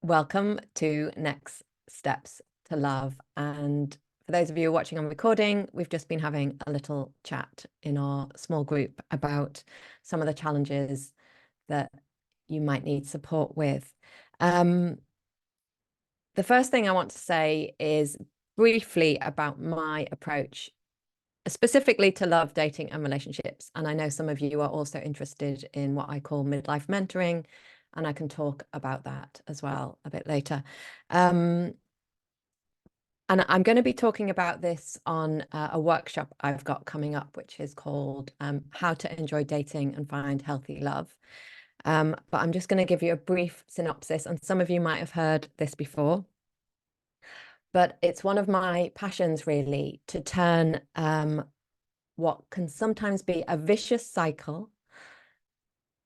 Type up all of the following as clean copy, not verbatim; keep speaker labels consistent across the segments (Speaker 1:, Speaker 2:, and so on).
Speaker 1: Welcome to Next Steps to Love. And for those of you watching on recording, we've just been having a little chat in our small group about some of the challenges that you might need support with. The first thing I want to say is briefly about my approach, specifically to love, dating, and relationships. And I know some of you are also interested in what I call midlife mentoring, and I can talk about that as well a bit later. And I'm going to be talking about this on a workshop I've got coming up, which is called How to Enjoy Dating and Find Healthy Love. But I'm just going to give you a brief synopsis, and some of you might have heard this before. But it's one of my passions, really, to turn what can sometimes be a vicious cycle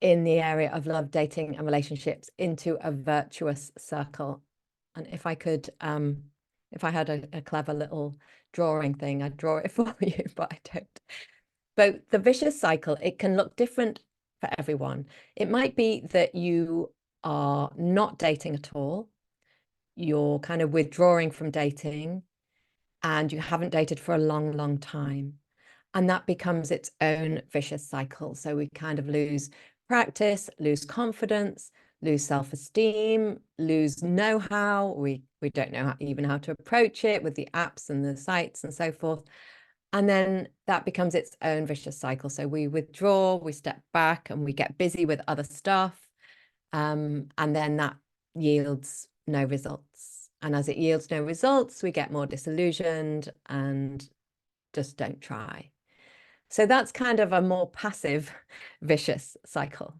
Speaker 1: in the area of love, dating, and relationships into a virtuous circle. And if I could, if I had a clever little drawing thing, I'd draw it for you, but I don't. But the vicious cycle, it can look different for everyone. It might be that you are not dating at all. You're kind of withdrawing from dating and you haven't dated for a long, long time. And that becomes its own vicious cycle. So we kind of lose practice, lose confidence, lose self-esteem, lose know-how. We don't know even how to approach it with the apps and the sites and so forth. And then that becomes its own vicious cycle. So we withdraw, we step back, and we get busy with other stuff. And then that yields no results. And as it yields no results, we get more disillusioned and just don't try. So that's kind of a more passive vicious cycle.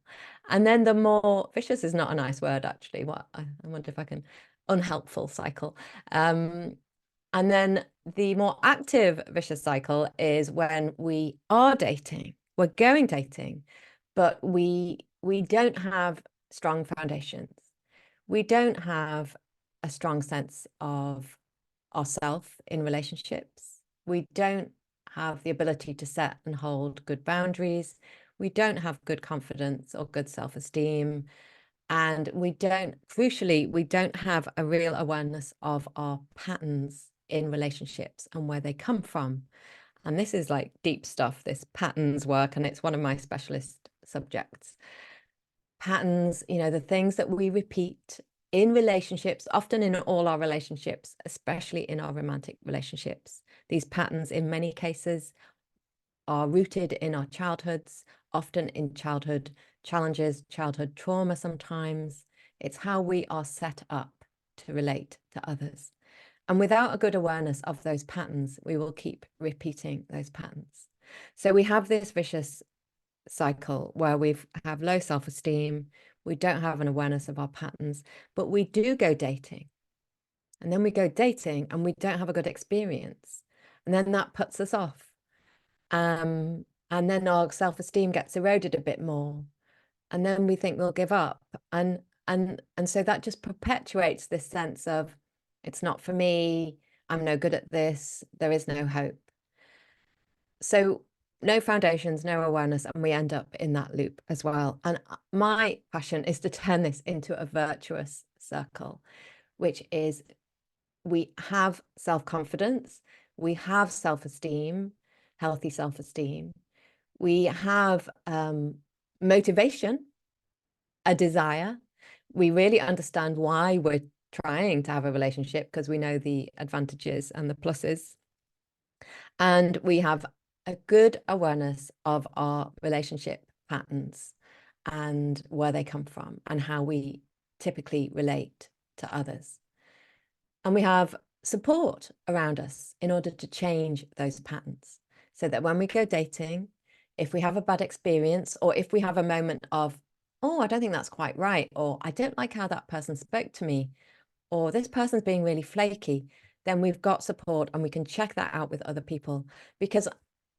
Speaker 1: And then the more vicious is not a nice word, actually. What I wonder if I can, unhelpful cycle. And then the more active vicious cycle is when we are dating, we're going dating, but we don't have strong foundations. We don't have a strong sense of ourselves in relationships. We don't have the ability to set and hold good boundaries. We don't have good confidence or good self-esteem. And crucially, we don't have a real awareness of our patterns in relationships and where they come from. And this is like deep stuff, this patterns work, and it's one of my specialist subjects. Patterns, the things that we repeat in relationships, often in all our relationships, especially in our romantic relationships. These patterns, in many cases, are rooted in our childhoods, often in childhood challenges, childhood trauma sometimes. It's how we are set up to relate to others. And without a good awareness of those patterns, we will keep repeating those patterns. So we have this vicious cycle where we have low self-esteem, we don't have an awareness of our patterns, but we do go dating. And then we go dating and we don't have a good experience. And then that puts us off. And then our self-esteem gets eroded a bit more. And then we think we'll give up. And so that just perpetuates this sense of, it's not for me, I'm no good at this, there is no hope. So no foundations, no awareness, and we end up in that loop as well. And my passion is to turn this into a virtuous circle, which is we have self-confidence, we have self-esteem, healthy self-esteem, we have motivation, a desire. We really understand why we're trying to have a relationship because we know the advantages and the pluses. And we have a good awareness of our relationship patterns and where they come from and how we typically relate to others. And we have support around us in order to change those patterns so that when we go dating, if we have a bad experience or if we have a moment of, oh, I don't think that's quite right, or I don't like how that person spoke to me, or this person's being really flaky, then we've got support and we can check that out with other people. Because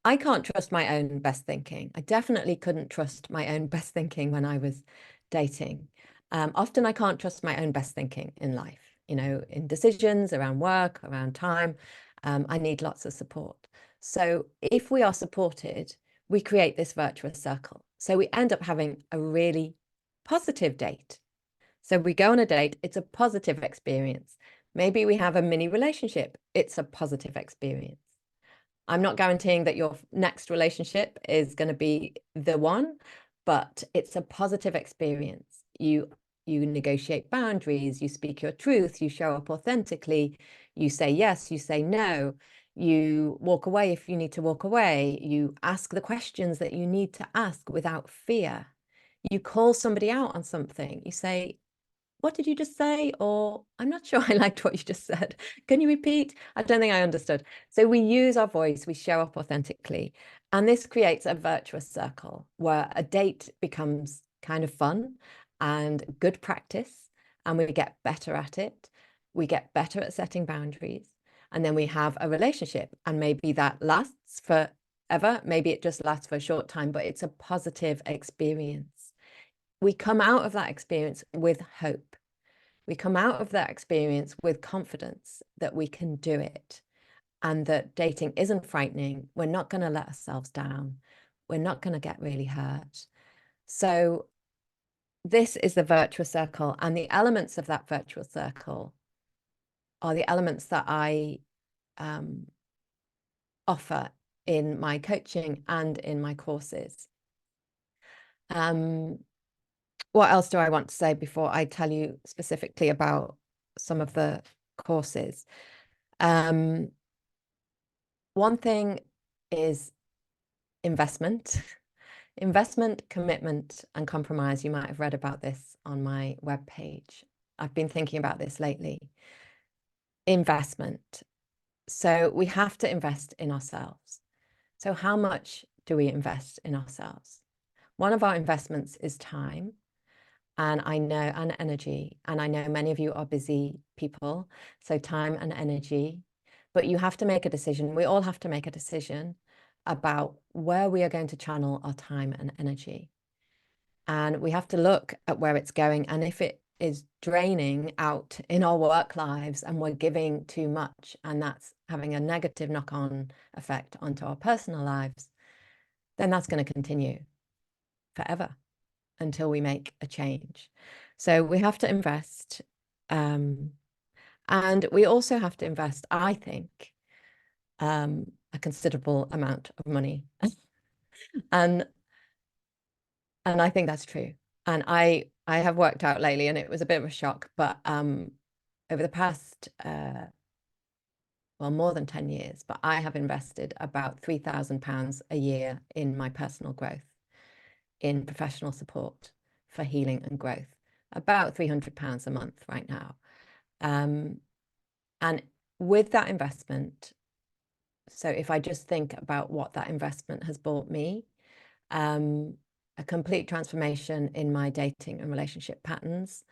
Speaker 1: I can't trust my own best thinking. I definitely couldn't trust my own best thinking when I was dating. Often I can't trust my own best thinking in life, in decisions around work, around time. I need lots of support. So if we are supported, we create this virtuous circle. So we end up having a really positive date. So we go on a date, it's a positive experience. Maybe we have a mini relationship, it's a positive experience. I'm not guaranteeing that your next relationship is going to be the one, but it's a positive experience. You negotiate boundaries, you speak your truth, you show up authentically, you say yes, you say no, you walk away if you need to walk away, you ask the questions that you need to ask without fear. You call somebody out on something. You say, what did you just say? Or I'm not sure I liked what you just said. Can you repeat? I don't think I understood. So we use our voice, we show up authentically. And this creates a virtuous circle where a date becomes kind of fun and good practice, and we get better at it. We get better at setting boundaries. And then we have a relationship, and maybe that lasts forever. Maybe it just lasts for a short time, but it's a positive experience. We come out of that experience with hope. We come out of that experience with confidence that we can do it and that dating isn't frightening. We're not going to let ourselves down. We're not going to get really hurt. So this is the virtuous circle, and the elements of that virtuous circle are the elements that I offer in my coaching and in my courses. What else do I want to say before I tell you specifically about some of the courses? One thing is investment. Investment, commitment, and compromise. You might have read about this on my webpage. I've been thinking about this lately. Investment. So we have to invest in ourselves. So how much do we invest in ourselves? One of our investments is time. And I know, and energy. And I know many of you are busy people, so time and energy. But you have to make a decision. We all have to make a decision about where we are going to channel our time and energy. And we have to look at where it's going. And if it is draining out in our work lives and we're giving too much, and that's having a negative knock-on effect onto our personal lives, then that's going to continue forever until we make a change. So we have to invest. And we also have to invest, I think, a considerable amount of money. and I think that's true. And I have worked out lately, and it was a bit of a shock, but over the past well, more than 10 years, but I have invested about £3,000 a year in my personal growth, in professional support for healing and growth, about £300 a month right now. And with that investment, so if I just think about what that investment has brought me, a complete transformation in my dating and relationship patterns,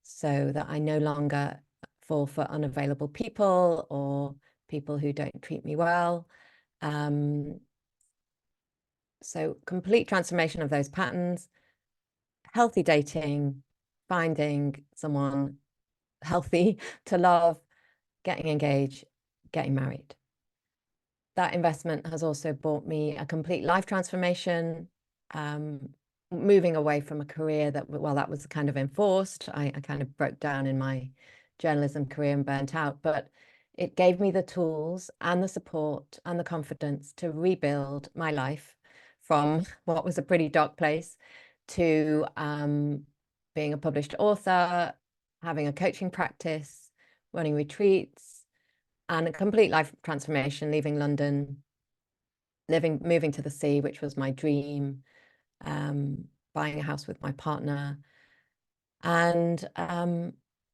Speaker 1: so that I no longer fall for unavailable people or people who don't treat me well. So complete transformation of those patterns, healthy dating, finding someone healthy to love, getting engaged, getting married. That investment has also brought me a complete life transformation, moving away from a career that, well, that was kind of enforced. I kind of broke down in my journalism career and burnt out, but it gave me the tools and the support and the confidence to rebuild my life from what was a pretty dark place to being a published author, having a coaching practice, running retreats, and a complete life transformation, leaving London, moving to the sea, which was my dream, buying a house with my partner. And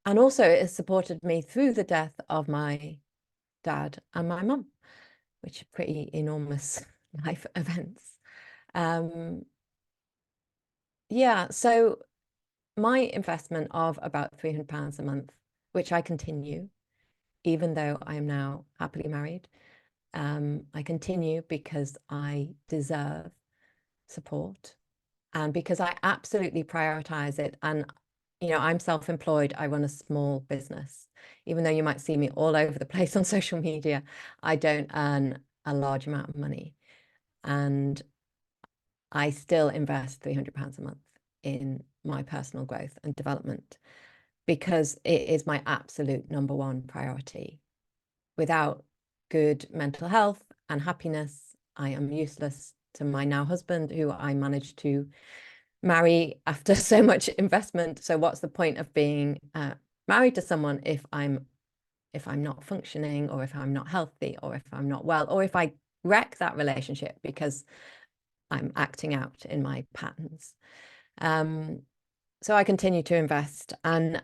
Speaker 1: also it has supported me through the death of my dad and my mum, which are pretty enormous life events. Yeah, so my investment of about £300 a month, which I continue, even though I am now happily married. I continue because I deserve support and because I absolutely prioritize it. And, you know, I'm self-employed. I run a small business. Even though you might see me all over the place on social media, I don't earn a large amount of money. And I still invest £300 a month in my personal growth and development, because it is my absolute number one priority. Without good mental health and happiness, I am useless to my now husband, who I managed to marry after so much investment. So what's the point of being married to someone if I'm not functioning, or if I'm not healthy, or if I'm not well, or if I wreck that relationship because I'm acting out in my patterns? So I continue to invest, and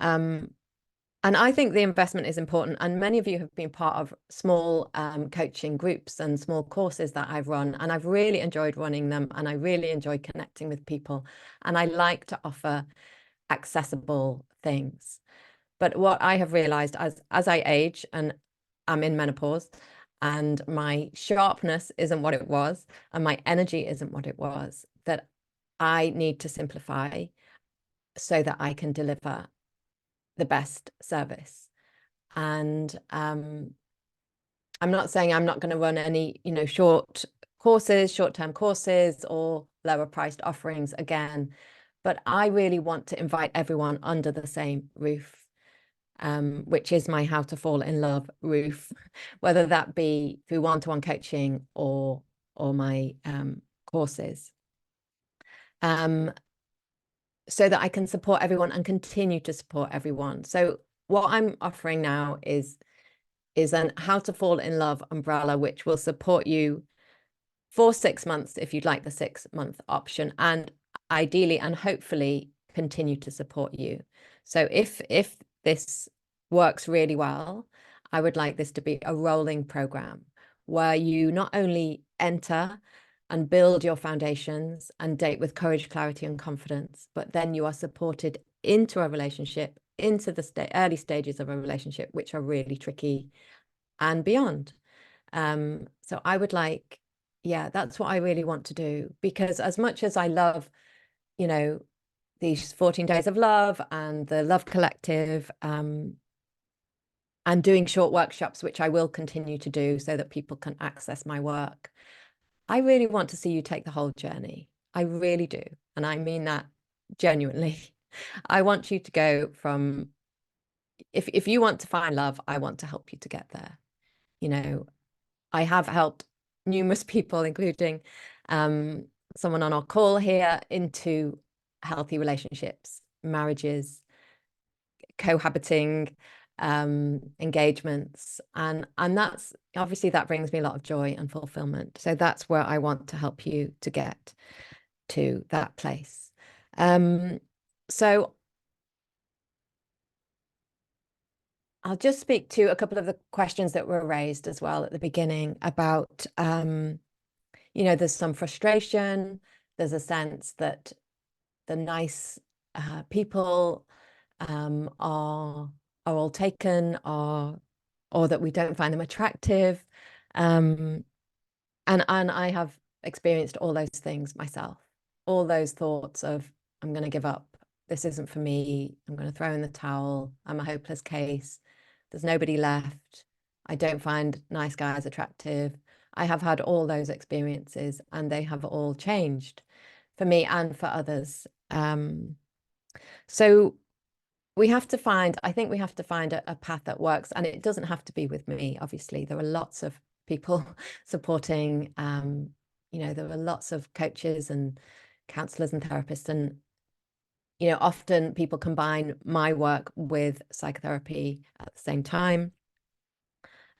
Speaker 1: I think the investment is important. And many of you have been part of small coaching groups and small courses that I've run, and I've really enjoyed running them, and I really enjoy connecting with people, and I like to offer accessible things. But what I have realized as I age and I'm in menopause, and my sharpness isn't what it was, and my energy isn't what it was, that I need to simplify so that I can deliver the best service. And I'm not saying I'm not going to run any, short-term courses or lower priced offerings again, but I really want to invite everyone under the same roof, which is my How to Fall in Love roof, whether that be through one-to-one coaching or my courses, so that I can support everyone and continue to support everyone. So what I'm offering now is an How to Fall in Love umbrella, which will support you for 6 months if you'd like the 6-month option, and ideally and hopefully continue to support you. So if this works really well, I would like this to be a rolling program where you not only enter and build your foundations and date with courage, clarity, and confidence, but then you are supported into a relationship, into the early stages of a relationship, which are really tricky, and beyond. So I would like, that's what I really want to do, because as much as I love, these 14 days of love and the Love Collective, and doing short workshops, which I will continue to do so that people can access my work, I really want to see you take the whole journey. I really do. And I mean that genuinely. I want you to go from, if you want to find love, I want to help you to get there. I have helped numerous people, including someone on our call here, into healthy relationships, marriages, cohabiting, engagements, and that's obviously, that brings me a lot of joy and fulfillment. So that's where I want to help you to get to that place. So I'll just speak to a couple of the questions that were raised as well at the beginning about, there's some frustration. There's a sense that the nice people are all taken, or that we don't find them attractive. And I have experienced all those things myself, all those thoughts of, I'm going to give up. This isn't for me. I'm going to throw in the towel. I'm a hopeless case. There's nobody left. I don't find nice guys attractive. I have had all those experiences, and they have all changed for me and for others. So I think we have to find a path that works, and it doesn't have to be with me. Obviously, there are lots of people supporting, there are lots of coaches and counselors and therapists, and often people combine my work with psychotherapy at the same time.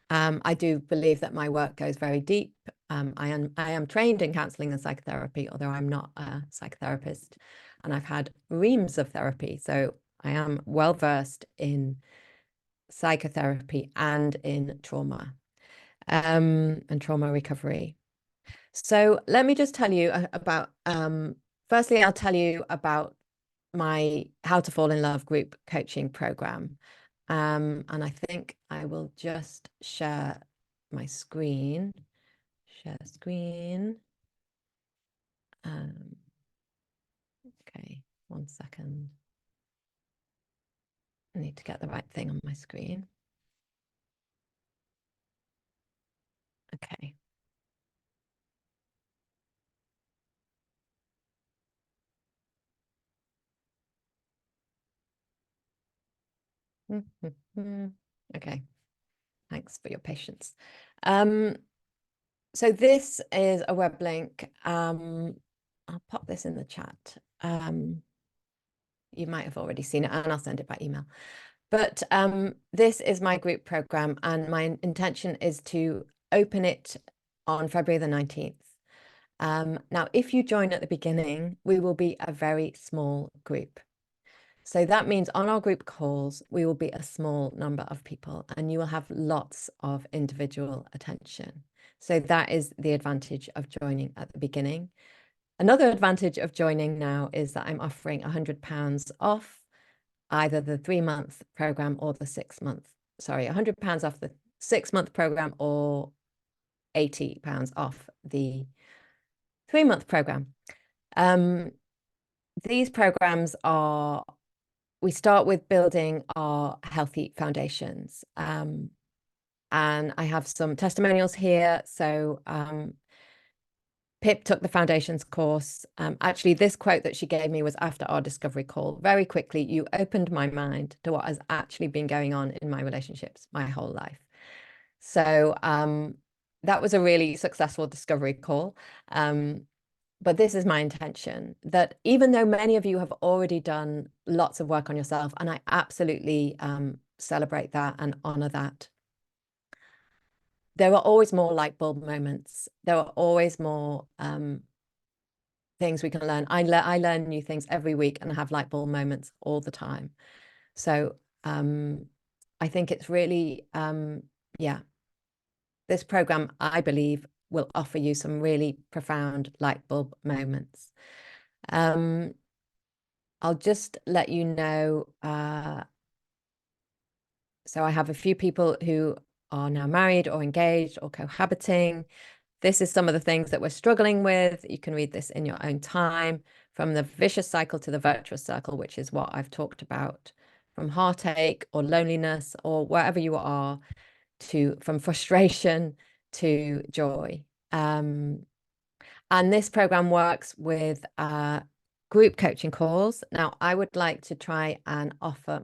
Speaker 1: I do believe that my work goes very deep. I am trained in counseling and psychotherapy, although I'm not a psychotherapist, and I've had reams of therapy, so I am well versed in psychotherapy and in trauma, and trauma recovery. So let me just tell you about, firstly, I'll tell you about my How to Fall in Love group coaching program. And I think I will just share my screen. Share screen. Okay, 1 second. I need to get the right thing on my screen. Okay. Okay, thanks for your patience. So this is a web link. I'll pop this in the chat. You might have already seen it, and I'll send it by email. But this is my group program, and my intention is to open it on February the 19th. Now, if you join at the beginning, we will be a very small group. So that means on our group calls, we will be a small number of people, and you will have lots of individual attention. So that is the advantage of joining at the beginning. Another advantage of joining now is that I'm offering £100 off either the 3-month program or the 6-month. Sorry, £100 off the 6-month program or £80 off the 3-month program. These programs are, we start with building our healthy foundations. And I have some testimonials here. So Pip took the foundations course. Actually, this quote that she gave me was after our discovery call. Very quickly, you opened my mind to what has actually been going on in my relationships my whole life. So that was a really successful discovery call. But this is my intention, that even though many of you have already done lots of work on yourself, and I absolutely celebrate that and honor that, there are always more light bulb moments. There are always more things we can learn. I learn new things every week and have light bulb moments all the time. So I think it's really, yeah, this program, I believe, will offer you some really profound light bulb moments. I'll just let you know. So I have a few people who are now married or engaged or cohabiting. This is some of the things that we're struggling with. You can read this in your own time, from the vicious cycle to the virtuous circle, which is what I've talked about, from heartache or loneliness or wherever you are, to from frustration to joy. And this program works with group coaching calls. Now, I would like to try and offer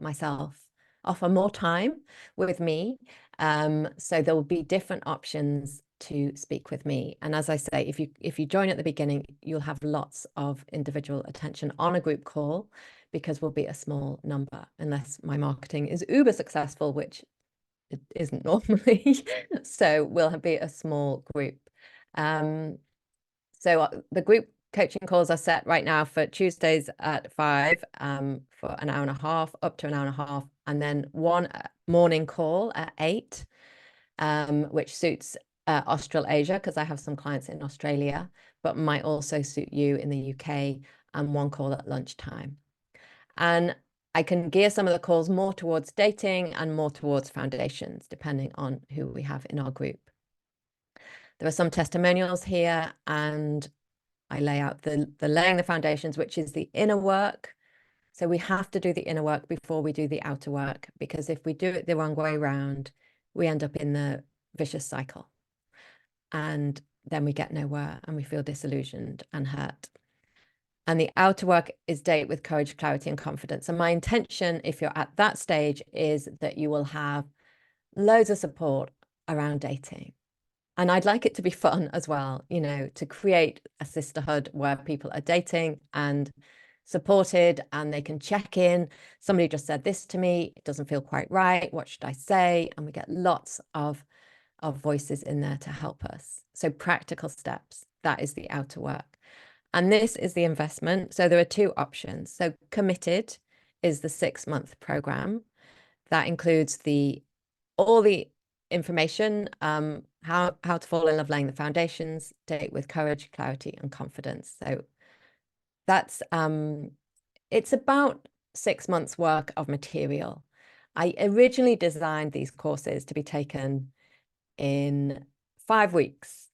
Speaker 1: more time with me. So there will be different options to speak with me. And as I say, if you join at the beginning, you'll have lots of individual attention on a group call, because we'll be a small number, unless my marketing is uber successful, which it isn't normally. So we'll be a small group. So the group coaching calls are set right now for Tuesdays at 5 for an hour and a half, up to an hour and a half, and then one morning call at 8, which suits Australasia, because I have some clients in Australia, but might also suit you in the UK, and one call at lunchtime. And I can gear some of the calls more towards dating and more towards foundations, depending on who we have in our group. There are some testimonials here, and I lay out the laying the foundations, which is the inner work. So we have to do the inner work before we do the outer work, because if we do it the wrong way around, we end up in the vicious cycle. And then we get nowhere and we feel disillusioned and hurt. And the outer work is date with courage, clarity, and confidence. And my intention, if you're at that stage, is that you will have loads of support around dating. And I'd like it to be fun as well, you know, to create a sisterhood where people are dating and supported, and they can check in. Somebody just said this to me, it doesn't feel quite right. What should I say? And we get lots of voices in there to help us. So practical steps, that is the outer work. And this is the investment. So there are two options. So committed is the 6-month program. That includes all the information, how to fall in love, laying the foundations, date with courage, clarity, and confidence. So that's it's about 6 months work of material. I originally designed these courses to be taken in 5 weeks,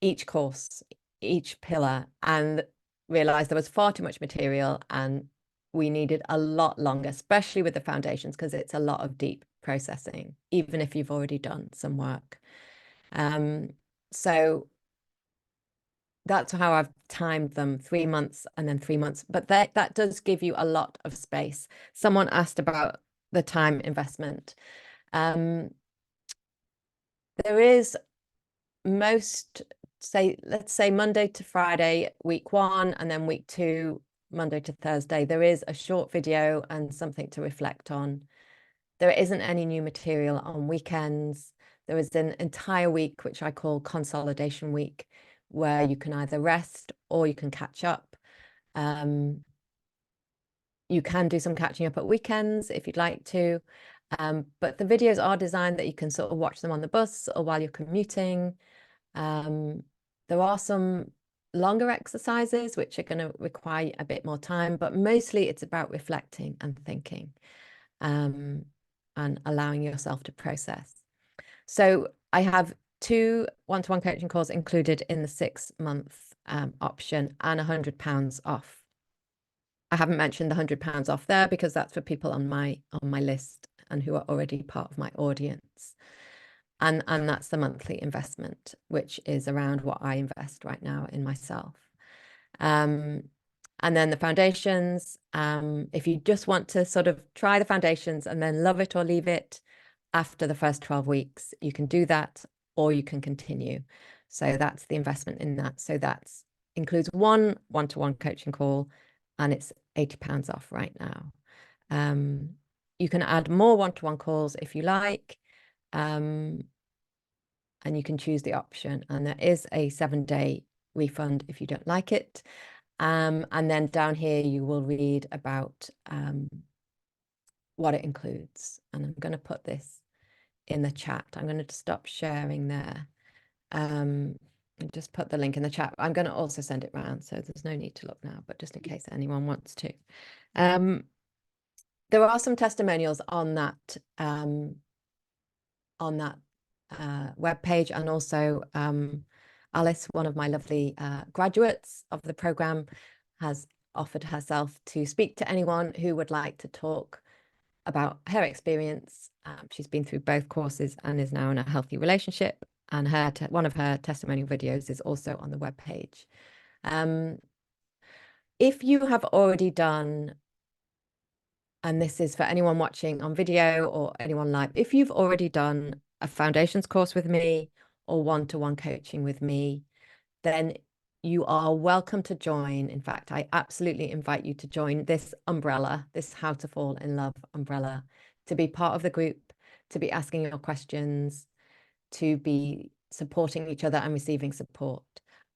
Speaker 1: each course, each pillar, and realized there was far too much material and we needed a lot longer, especially with the foundations, because it's a lot of deep processing, even if you've already done some work. So that's how I've timed them, 3 months and then 3 months. But that does give you a lot of space. Someone asked about the time investment. There is let's say Monday to Friday, week 1, and then week 2, Monday to Thursday, there is a short video and something to reflect on. There isn't any new material on weekends. There is an entire week, which I call consolidation week, where you can either rest or you can catch up. You can do some catching up at weekends if you'd like to. But the videos are designed that you can sort of watch them on the bus or while you're commuting. There are some longer exercises which are going to require a bit more time, but mostly it's about reflecting and thinking, and allowing yourself to process. So I have 2 one-to-one coaching calls included in the 6-month option, and £100 off. I haven't mentioned the £100 off there because that's for people on my list and who are already part of my audience. And that's the monthly investment, which is around what I invest right now in myself. And then the foundations, if you just want to sort of try the foundations and then love it or leave it after the first 12 weeks, you can do that, or you can continue. So that's the investment in that. So that includes one one-to-one coaching call, and it's £80 off right now. You can add more one-to-one calls if you like, and you can choose the option. And there is a 7-day refund if you don't like it. And then down here, you will read about what it includes. And I'm going to put this in the chat. I'm going to stop sharing there. And just put the link in the chat. I'm going to also send it around, so there's no need to look now, but just in case anyone wants to. There are some testimonials on that web page, and also Alice, one of my lovely graduates of the program, has offered herself to speak to anyone who would like to talk about her experience. She's been through both courses and is now in a healthy relationship, and one of her testimonial videos is also on the web page. If you have already done, and this is for anyone watching on video or anyone live, if you've already done a foundations course with me or one-to-one coaching with me, then you are welcome to join. In fact, I absolutely invite you to join this umbrella, this How to Fall in Love umbrella, to be part of the group, to be asking your questions, to be supporting each other and receiving support.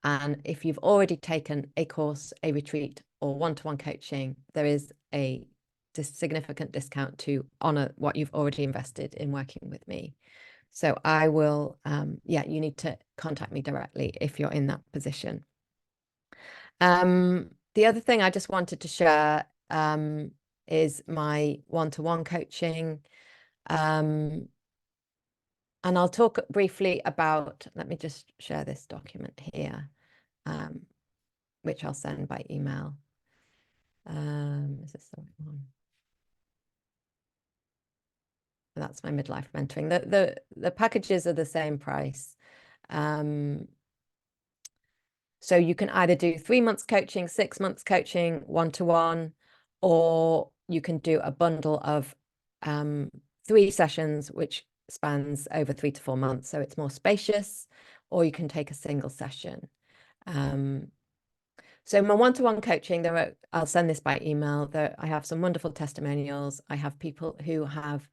Speaker 1: And if you've already taken a course, a retreat, or one-to-one coaching, there is a significant discount to honor what you've already invested in working with me. So I will, you need to contact me directly if you're in that position. The other thing I just wanted to share is my one-to-one coaching. And I'll talk briefly about, let me just share this document here, which I'll send by email. Is this the right one? That's my midlife mentoring. The packages are the same price. So you can either do 3 months coaching, 6 months coaching, one-to-one, or you can do a bundle of 3 sessions, which spans over 3 to 4 months. So it's more spacious, or you can take a single session. So my one-to-one coaching, I'll send this by email. I have some wonderful testimonials. I have people who have,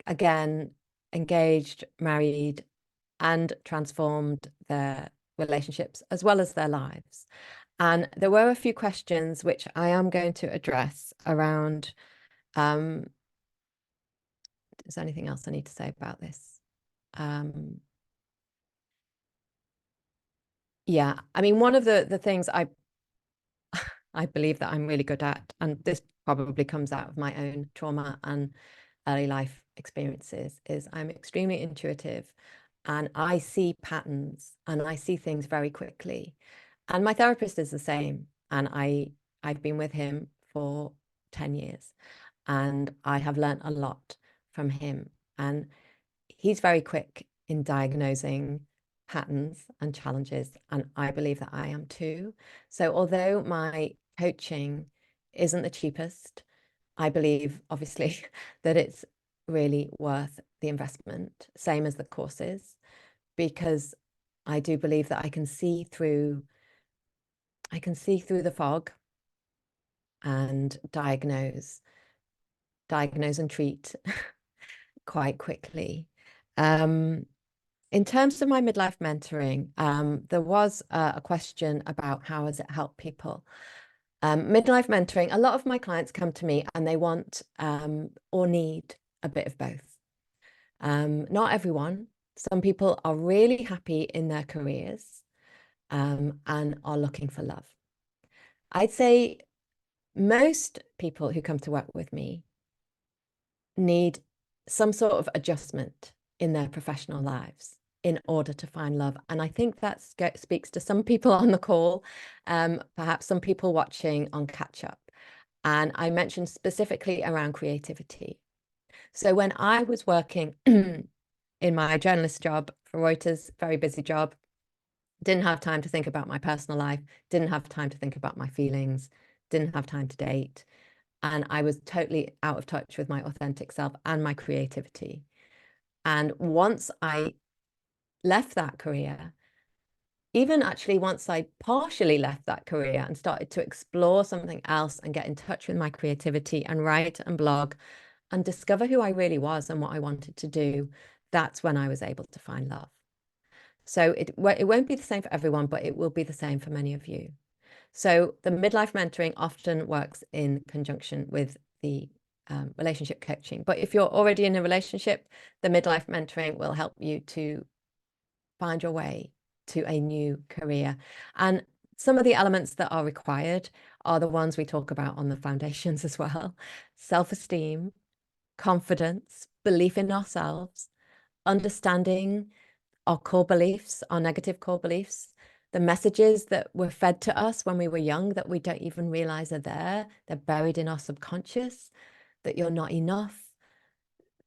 Speaker 1: again, engaged, married, and transformed their relationships as well as their lives. And there were a few questions which I am going to address around, is there anything else I need to say about this? Yeah, I mean, one of the things I believe that I'm really good at, and this probably comes out of my own trauma and early life experiences, is I'm extremely intuitive, and I see patterns and I see things very quickly. And my therapist is the same, and I've been with him for 10 years, and I have learned a lot from him. And he's very quick in diagnosing patterns and challenges, and I believe that I am too. So although my coaching isn't the cheapest. I believe, obviously, that it's really worth the investment, same as the courses, because I do believe that I can see through the fog and diagnose and treat quite quickly. In terms of my midlife mentoring, there was a question about how has it helped people. Midlife mentoring, a lot of my clients come to me and they want or need a bit of both. Not everyone. Some people are really happy in their careers and are looking for love. I'd say most people who come to work with me need some sort of adjustment in their professional lives in order to find love. And I think that speaks to some people on the call, perhaps some people watching on catch up. And I mentioned specifically around creativity. So when I was working in my journalist job for Reuters, very busy job, didn't have time to think about my personal life, didn't have time to think about my feelings, didn't have time to date. And I was totally out of touch with my authentic self and my creativity. And once I left that career, even actually once I partially left that career and started to explore something else and get in touch with my creativity and write and blog and discover who I really was and what I wanted to do, that's when I was able to find love. So it won't be the same for everyone, but it will be the same for many of you. So the midlife mentoring often works in conjunction with the relationship coaching. But if you're already in a relationship, the midlife mentoring will help you to find your way to a new career. And some of the elements that are required are the ones we talk about on the foundations as well. Self-esteem, confidence, belief in ourselves, understanding our core beliefs, our negative core beliefs, the messages that were fed to us when we were young that we don't even realize are there. They're buried in our subconscious, that you're not enough,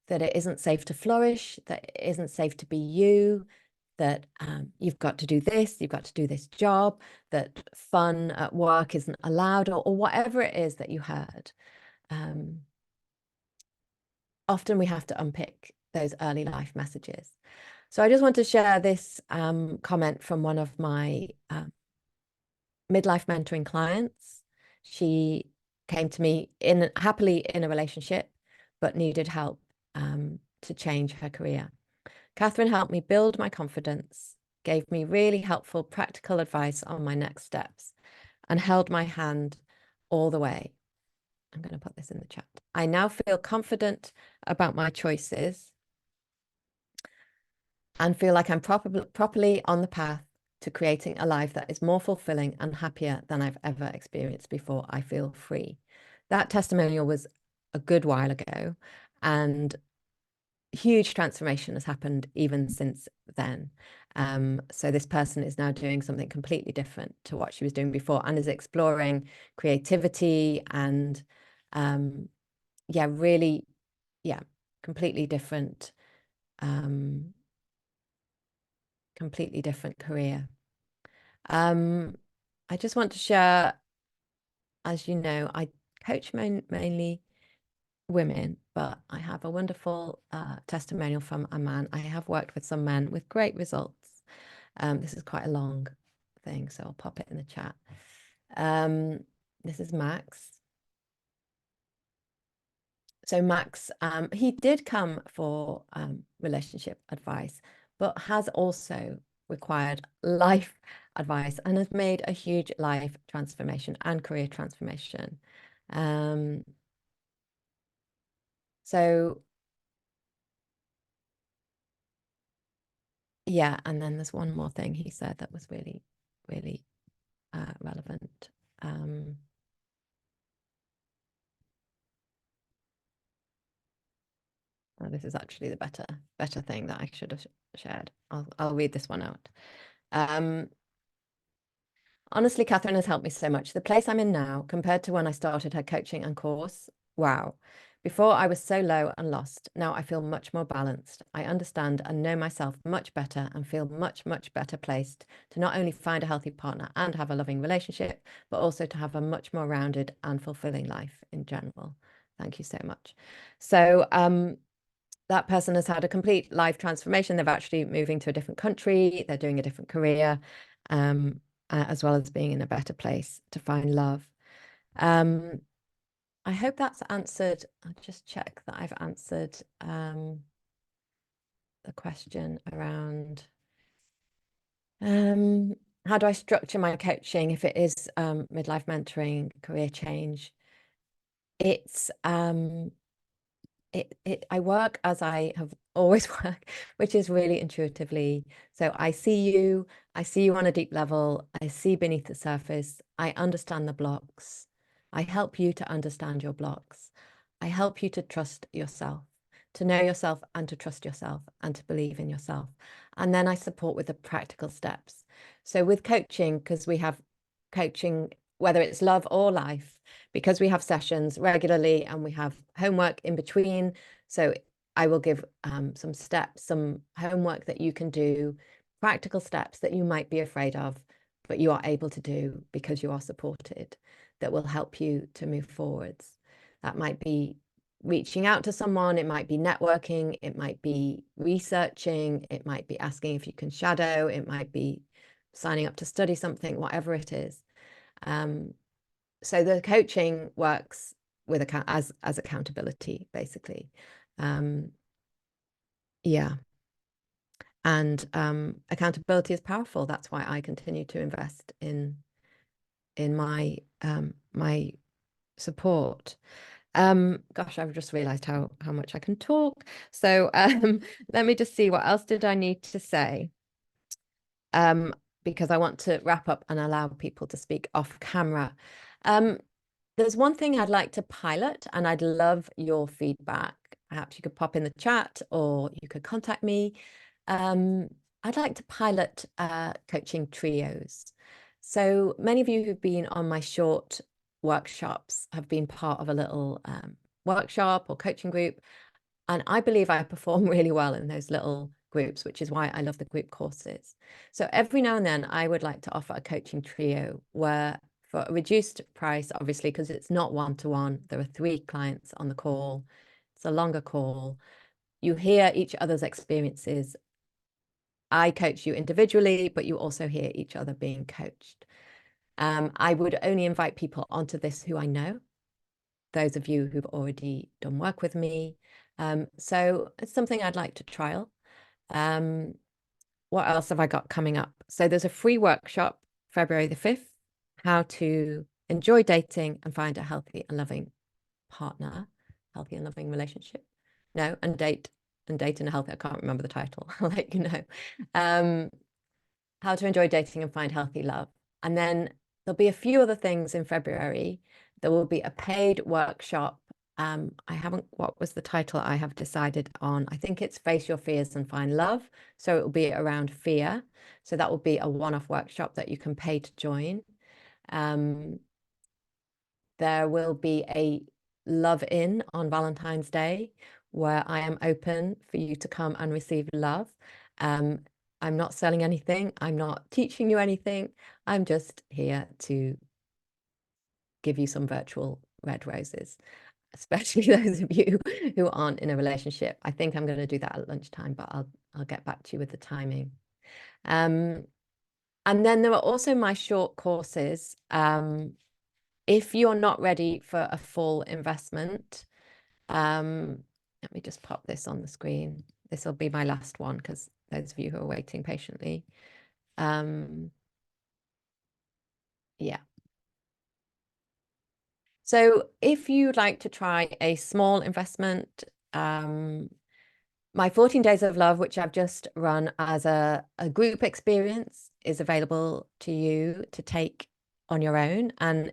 Speaker 1: that it isn't safe to flourish, that it isn't safe to be you, that you've got to do this, you've got to do this job, that fun at work isn't allowed, or whatever it is that you heard. Often we have to unpick those early life messages. So I just want to share this comment from one of my midlife mentoring clients. She came to me happily in a relationship, but needed help to change her career. Catherine helped me build my confidence, gave me really helpful practical advice on my next steps, and held my hand all the way. I'm going to put this in the chat. I now feel confident about my choices and feel like I'm properly on the path to creating a life that is more fulfilling and happier than I've ever experienced before. I feel free. That testimonial was a good while ago, and huge transformation has happened even since then. So this person is now doing something completely different to what she was doing before and is exploring creativity and really, completely different career. I just want to share, as you know, I coach mainly women, but I have a wonderful testimonial from a man. I have worked with some men with great results. This is quite a long thing, so I'll pop it in the chat. This is Max. So Max, he did come for relationship advice, but has also required life advice and has made a huge life transformation and career transformation. So yeah, and then there's one more thing he said that was really, really relevant. Oh, this is actually the better thing that I should have shared. I'll read this one out. Honestly, Catherine has helped me so much. The place I'm in now, compared to when I started her coaching and course, wow. Before I was so low and lost. Now I feel much more balanced. I understand and know myself much better and feel much, much better placed to not only find a healthy partner and have a loving relationship, but also to have a much more rounded and fulfilling life in general. Thank you so much. So that person has had a complete life transformation. They're actually moving to a different country. They're doing a different career, as well as being in a better place to find love. I hope that's answered. I'll just check that I've answered the question around how do I structure my coaching if it is midlife mentoring, career change. It's I work as I have always worked, which is really intuitively. So I see you on a deep level, I see beneath the surface, I understand the blocks, I help you to understand your blocks, I help you to trust yourself, to know yourself and to trust yourself and to believe in yourself. And then I support with the practical steps. So with coaching, because we have coaching, whether it's love or life, because we have sessions regularly and we have homework in between. So I will give some steps, some homework that you can do, practical steps that you might be afraid of, but you are able to do because you are supported, that will help you to move forwards. That might be reaching out to someone, it might be networking, it might be researching, it might be asking if you can shadow, it might be signing up to study something, whatever it is. So the coaching works with as accountability, basically. Yeah. And accountability is powerful. That's why I continue to invest in my my support. Gosh, I've just realized how much I can talk. So let me just see, what else did I need to say? Because I want to wrap up and allow people to speak off camera. There's one thing I'd like to pilot, and I'd love your feedback. Perhaps you could pop in the chat or you could contact me. I'd like to pilot coaching trios. So many of you who've been on my short workshops have been part of a little workshop or coaching group. And I believe I perform really well in those little groups, which is why I love the group courses. So every now and then I would like to offer a coaching trio where, for a reduced price, obviously, because it's not one-to-one, there are 3 clients on the call. It's a longer call. You hear each other's experiences. I coach you individually, but you also hear each other being coached. I would only invite people onto this who I know, those of you who've already done work with me. So it's something I'd like to trial. What else have I got coming up? So there's a free workshop, February the 5th, how to enjoy dating and find a healthy and loving partner, healthy and loving relationship. No, and date in a healthy, I can't remember the title. I'll let you know. How to enjoy dating and find healthy love. And then there'll be a few other things in February. There will be a paid workshop. What was the title I have decided on? I think it's Face Your Fears and Find Love. So it will be around fear. So that will be a one-off workshop that you can pay to join. There will be a love-in on Valentine's Day where I am open for you to come and receive love. I'm not selling anything. I'm not teaching you anything. I'm just here to give you some virtual red roses, especially those of you who aren't in a relationship. I think I'm going to do that at lunchtime, but I'll get back to you with the timing. And then there are also my short courses. If you're not ready for a full investment, let me just pop this on the screen. This will be my last one because those of you who are waiting patiently. Yeah. So if you'd like to try a small investment, my 14 Days of Love, which I've just run as a group experience, is available to you to take on your own. And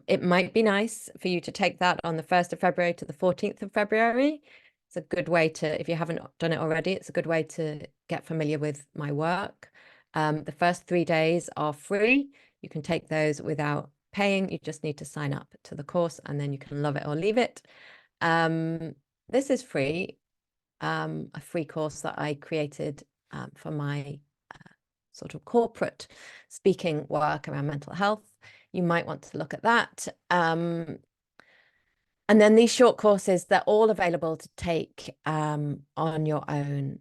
Speaker 1: it might be nice for you to take that on the 1st of February to the 14th of February. It's a good way to, if you haven't done it already, it's a good way to get familiar with my work. The first 3 days are free. You can take those without paying. You just need to sign up to the course and then you can love it or leave it. This is free, a free course that I created for my sort of corporate speaking work around mental health. You might want to look at that. And then these short courses, they're all available to take on your own.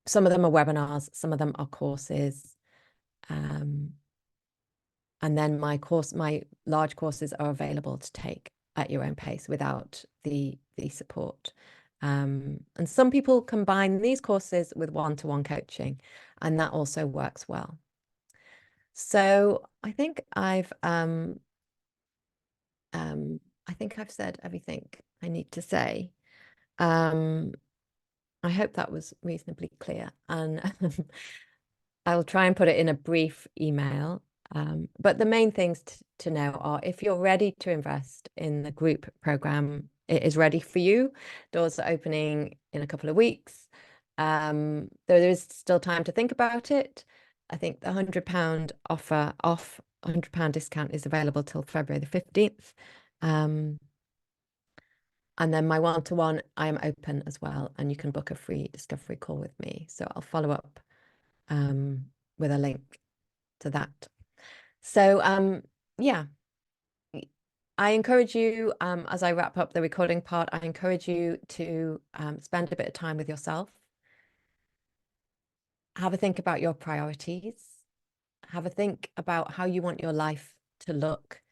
Speaker 1: Some of them are webinars, some of them are courses. And then my large courses are available to take at your own pace without the support. And some people combine these courses with one-to-one coaching, and that also works well. So I think I've said everything I need to say. I hope that was reasonably clear, and I'll try and put it in a brief email. But the main things to know are, if you're ready to invest in the group program, it is ready for you. Doors are opening in a couple of weeks. Though there is still time to think about it. I think the £100 offer off £100 discount is available till February the 15th. And then my one-to-one, I am open as well, and you can book a free discovery call with me. So I'll follow up with a link to that. So yeah, I encourage you, as I wrap up the recording part, I encourage you to spend a bit of time with yourself. Have a think about your priorities. Have a think about how you want your life to look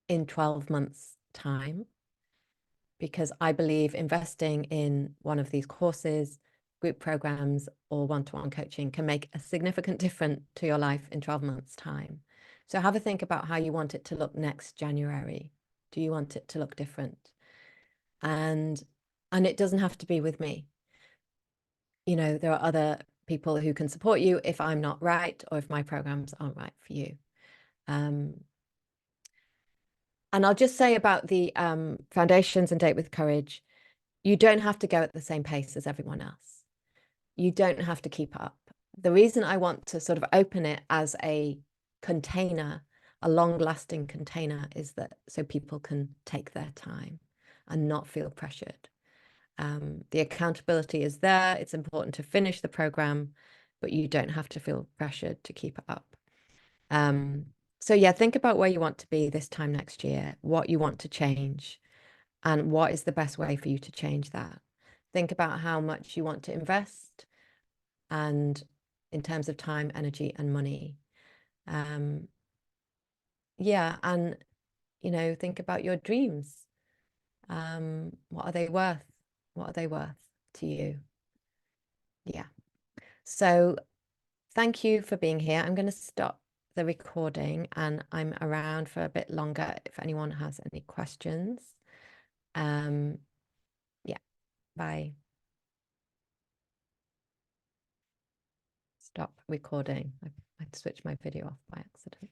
Speaker 1: in 12 months' time. Because I believe investing in one of these courses, group programs, or one-to-one coaching can make a significant difference to your life in 12 months' time. So have a think about how you want it to look next January. Do you want it to look different? And it doesn't have to be with me. You know, there are other people who can support you if I'm not right, or if my programs aren't right for you. And I'll just say about the foundations and Date with Courage, you don't have to go at the same pace as everyone else. You don't have to keep up. The reason I want to sort of open it as a container, a long-lasting container, is that so people can take their time and not feel pressured. The accountability is there. It's important to finish the program, but you don't have to feel pressured to keep it up. So yeah, think about where you want to be this time next year, what you want to change, and what is the best way for you to change that. Think about how much you want to invest, and in terms of time, energy, and money. Yeah, and think about your dreams. What are they worth? What are they worth to you? Yeah. So thank you for being here. I'm going to stop the recording, and I'm around for a bit longer if anyone has any questions. Yeah, bye. Stop recording. I switched my video off by accident.